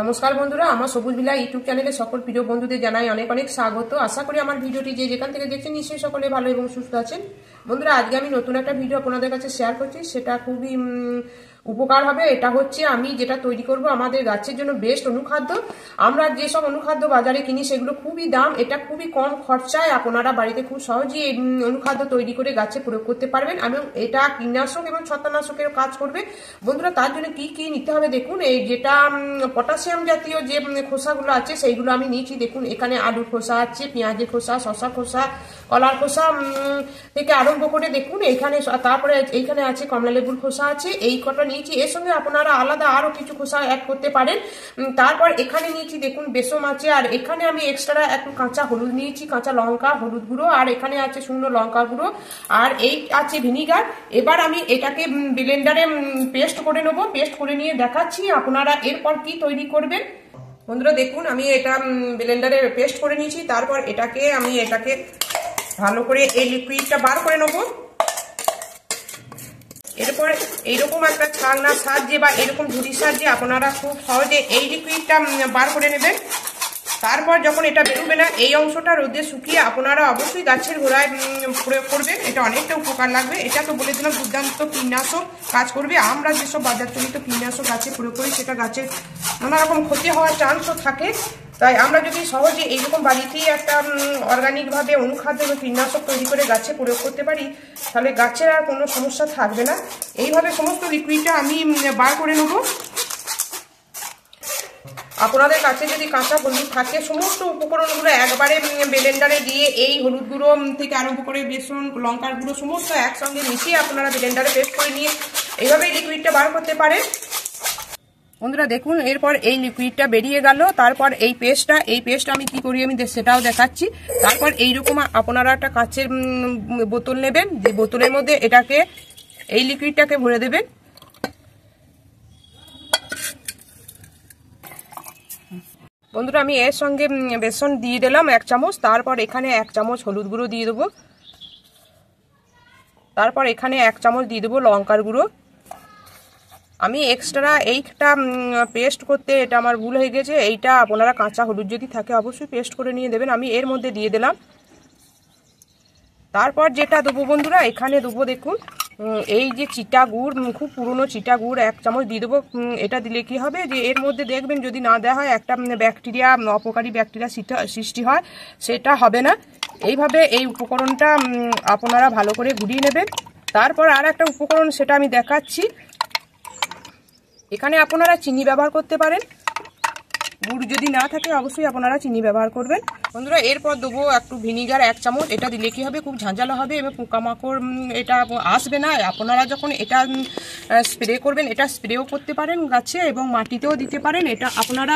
নমস্কার বন্ধুরা, আমার সবুজ বিলা ইউটিউব চ্যানেলে সকল প্রিয় বন্ধুদের জানাই অনেক অনেক স্বাগত। আশা করি আমার ভিডিওটি যে যেখান থেকে দেখছেন নিশ্চয়ই সকলে ভালো এবং সুস্থ আছেন। বন্ধুরা, আজকে আমি নতুন একটা ভিডিও আপনাদের কাছে শেয়ার করছি, সেটা খুবই উপকার হবে। এটা হচ্ছে আমি যেটা তৈরি করব আমাদের গাছের জন্য বেস্ট অনুখাদ্য। আমরা যেসব অনুখাদ্য বাজারে কিনি সেগুলো খুবই দাম, এটা খুবই কম খরচায় আপনারা বাড়িতে খুব সহজেই এই অনুখাদ্য তৈরি করে গাছে প্রয়োগ করতে পারবেন এবং এটা কীটনাশক এবং ছত্রাকনাশকের কাজ করবে। বন্ধুরা, তার জন্য কি কি নিতে হবে দেখুন। এই যেটা পটাশিয়াম জাতীয় যে খোসাগুলো আছে সেইগুলো আমি নিয়েছি। দেখুন, এখানে আলুর খোসা আছে, পেঁয়াজের খোসা, শশা খোসা, কলার খোসা থেকে আরম্ভ করে দেখুন এখানে, তারপরে এইখানে আছে কমলা লেবুর খোসা আছে, এই কটা নিয়েছি। এর সঙ্গে আপনারা আলাদা আরো কিছু খোসা অ্যাড করতে পারেন। তারপর এখানে নিয়েছি দেখুন বেসন আছে, আর এখানে আমি এক্সট্রা একটু কাঁচা হলুদ নিয়েছি, কাঁচা লঙ্কা, হলুদ গুঁড়ো, আর এখানে আছে শুকনো লঙ্কা গুঁড়ো, আর এই আছে ভিনিগার। এবার আমি এটাকে ব্লেন্ডারে পেস্ট করে নেবো। পেস্ট করে নিয়ে দেখাচ্ছি আপনারা এরপর কি তৈরি করবেন। বন্ধুরা দেখুন, আমি এটা ব্লেন্ডারে পেস্ট করে নিয়েছি। তারপর এটাকে ভালো করে এই লিকুইডটা বার করে নেবো। এরপর এইরকম একটা ছাকনার সাহায্যে বা এরকম ঝুড়ির সাহায্যে আপনারা খুব সহজে এই লিকুইডটা বার করে নেবেন। তারপর যখন এটা বেরোবে না, এই অংশটা রোদে শুকিয়ে আপনারা অবশ্যই গাছের গোড়ায় প্রয়োগ করবেন। এটা অনেকটা উপকার লাগবে। এটা তো বলে দিলাম দুর্দান্ত কীটনাশক কাজ করবে। আমরা যেসব বাজার চালিত কীটনাশক গাছে প্রয়োগ করি সেটা গাছের নানা রকম ক্ষতি হওয়ার চান্সও থাকে। তাই আমরা যদি সহজে এইরকম বাড়িতেই একটা অর্গানিকভাবে অনুখাদ্য এবং কীটনাশক তৈরি করে গাছে প্রয়োগ করতে পারি, তাহলে গাছের আর কোনো সমস্যা থাকবে না। এইভাবে সমস্ত লিকুইডটা আমি বার করে নেব। আপনাদের কাছে যদি কাঁচা হলুদ থাকে, সমস্ত উপকরণগুলো একবারে ব্লেন্ডারে দিয়ে এই হলুদ গুঁড়ো থেকে আরম্ভ করে বেসন, লঙ্কার গুঁড়ো সমস্ত একসঙ্গে মিশিয়ে আপনারা ব্লেন্ডারে পেস্ট করে নিয়ে এইভাবে লিকুইডটা বার করতে পারেন। বন্ধুরা দেখুন, এরপর এই লিকুইডটা বেরিয়ে গেল। তারপর এই পেস্ট আমি কি করি আমি সেটাও দেখাচ্ছি। তারপর এইরকম আপনারা একটা কাঁচের বোতল নেবেন, যে বোতলের মধ্যে এটাকে এই লিকুইডটাকে ভরে দেবেন। বন্ধুরা, আমি এর সঙ্গে বেসন দিয়ে দিলাম 1 চামচ। তারপর এখানে 1 চামচ হলুদ গুঁড়ো দিয়ে দেবো। তারপর এখানে 1 চামচ দিয়ে দেবো লঙ্কার গুঁড়ো। আমি এক্সট্রা এইটা পেস্ট করতে এটা আমার ভুল হয়ে গেছে। এইটা আপনারা কাঁচা হলুদ যদি থাকে অবশ্যই পেস্ট করে নিয়ে দেবেন। আমি এর মধ্যে দিয়ে দিলাম। তারপর যেটা দেবো বন্ধুরা, এখানে দেবো দেখুন এই যে চিটা গুড়, খুব পুরনো চিটা গুড় 1 চামচ দিয়ে দেবো। এটা দিলে কি হবে যে এর মধ্যে দেখবেন যদি না দেওয়া হয় একটা ব্যাকটেরিয়া, অপকারী ব্যাকটেরিয়া সৃষ্টি হয়, সেটা হবে না। এইভাবে এই উপকরণটা আপনারা ভালো করে গুঁড়িয়ে নেবেন। তারপর আর একটা উপকরণ, সেটা আমি দেখাচ্ছি। এখানে আপনারা চিনি ব্যবহার করতে পারেন, গুড় যদি না থাকে অবশ্যই আপনারা চিনি ব্যবহার করবেন। বন্ধুরা, এরপর দেবো একটু ভিনিগার 1 চামচ। এটা দিলে কি হবে, খুব ঝাঁঝালো হবে এবং পোকামাকড় এটা আসবে না। আপনারা যখন এটা স্প্রে করবেন, এটা স্প্রেও করতে পারেন গাছে এবং মাটিতেও দিতে পারেন। এটা আপনারা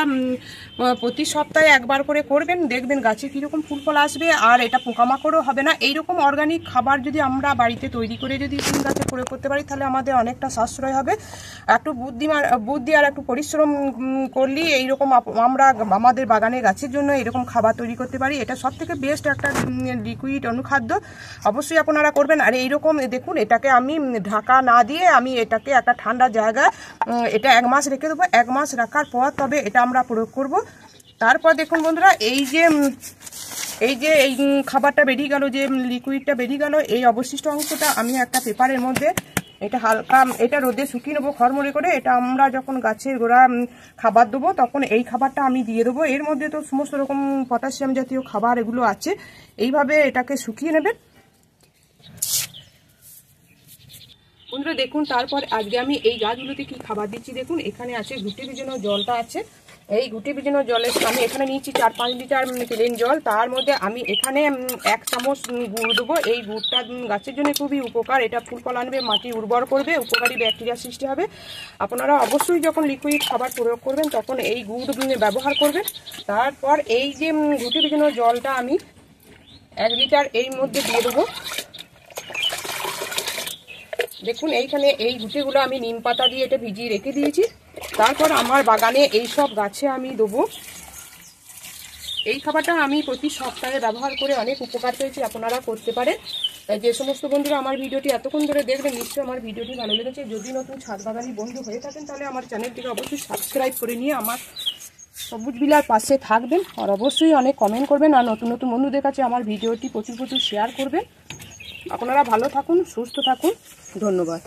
প্রতি সপ্তাহে একবার করে করবেন, দেখবেন গাছে কীরকম ফুল ফল আসবে আর এটা পোকামাকড়ও হবে না। এইরকম অর্গানিক খাবার যদি আমরা বাড়িতে তৈরি করে যদি গাছে প্রয়োগ করতে পারি, তাহলে আমাদের অনেকটা সাশ্রয় হবে। একটু বুদ্ধি আর একটু পরিশ্রম করলেই এইরকম আমরা আমাদের বাগানের গাছের জন্য এরকম খাবার তৈরি করতে পারি। এটা সব থেকে বেস্ট একটা লিকুইড অনুখাদ্য, অবশ্যই আপনারা করবেন। আর এইরকম দেখুন, এটাকে আমি ঢাকা না দিয়ে আমি এটাকে একটা ঠান্ডা জায়গায় এটা 1 মাস রেখে দেবো। 1 মাস রাখার পর তবে এটা আমরা প্রয়োগ করব। তারপর দেখুন বন্ধুরা, এই যে এই খাবারটা বেরিয়ে গেল, যে লিকুইডটা বেরিয়ে গেল, এই অবশিষ্ট অংশটা আমি একটা পেপারের মধ্যে এটা হালকা এটা রোদে শুকিয়ে নেবো খড়মড়ে করে। এটা আমরা যখন গাছের গোড়া খাবার দেবো তখন এই খাবারটা আমি দিয়ে দেবো। এর মধ্যে তো সমস্ত রকম পটাশিয়াম জাতীয় খাবার এগুলো আছে। এইভাবে এটাকে শুকিয়ে নেবেন বন্ধুরা। দেখুন, তারপর আজকে আমি এই গাছগুলোতে কি খাবার দিচ্ছি দেখুন। এখানে আছে ঘুটে ভিজানো জলটা আছে। এই ঘুটে ভিজানো জলে আমি এখানে নিয়েছি 4-5 লিটার প্লেন জল। তার মধ্যে আমি এখানে 1 চামচ গুড় দেবো। এই গুড়টা গাছের জন্য খুবই উপকার। এটা ফুল ফল আনবে, মাটি উর্বর করবে, উপকারী ব্যাকটেরিয়া সৃষ্টি হবে। আপনারা অবশ্যই যখন লিকুইড খাবার প্রয়োগ করবেন তখন এই গুড় ব্যবহার করবেন। তারপর এই যে ঘুটে ভিজানো জলটা আমি 1 লিটার এই মধ্যে দিয়ে দেবো। দেখুন, এইখানে এই ঘুঁটেগুলো আমি নিম পাতা দিয়ে এটা ভিজিয়ে রেখে দিয়েছি। তারপর আমার বাগানে এই সব গাছে আমি দেবো। এই খাবারটা আমি প্রতি সপ্তাহে ব্যবহার করে অনেক উপকার পেয়েছি, আপনারা করতে পারেন। তাই যে সমস্ত বন্ধুরা আমার ভিডিওটি এতক্ষণ ধরে দেখবেন, নিশ্চয়ই আমার ভিডিওটি ভালো লেগেছে। যদি নতুন ছাদ বাগানি বন্ধু হয়ে থাকেন তাহলে আমার চ্যানেলটিকে অবশ্যই সাবস্ক্রাইব করে নিয়ে আমার সবুজ বিলার পাশে থাকবেন আর অবশ্যই অনেক কমেন্ট করবেন আর নতুন নতুন বন্ধুদের কাছে আমার ভিডিওটি প্রচুর শেয়ার করবেন। আপনারা ভালো থাকুন, সুস্থ থাকুন, ধন্যবাদ।